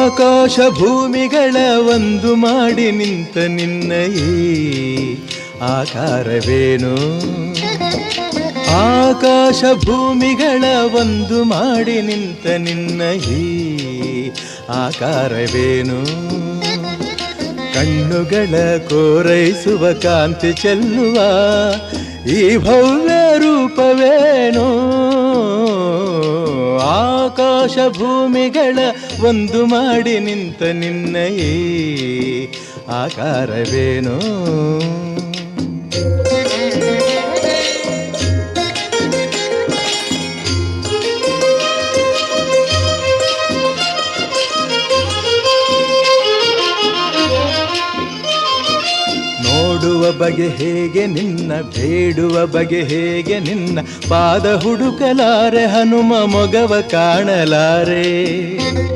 ಆಕಾಶ ಭೂಮಿಗಳ ಒಂದು ಮಾಡಿ ನಿಂತ ನಿನ್ನ ಈ ಆಕಾರವೇನು? ಆಕಾಶ ಭೂಮಿಗಳ ಒಂದು ಮಾಡಿ ನಿಂತ ನಿನ್ನ ಈ ಆಕಾರವೇನು? ಕಣ್ಣುಗಳ ಕೋರೈಸುವ ಕಾಂತಿ ಚೆಲ್ಲುವ ಈ ಭವ್ಯ ರೂಪವೇನು? ಆಕಾಶ ಭೂಮಿಗಳ ಒಂದು ಮಾಡಿ ನಿಂತ ನಿನ್ನ ಈ ಆಕಾರವೇನು? ನೋಡುವ ಬಗೆ ಹೇಗೆ ನಿನ್ನ, ಬೇಡುವ ಬಗೆ ಹೇಗೆ ನಿನ್ನ, ಪಾದ ಹುಡುಕಲಾರೆ ಹನುಮ ಮೊಗವ ಕಾಣಲಾರೆ.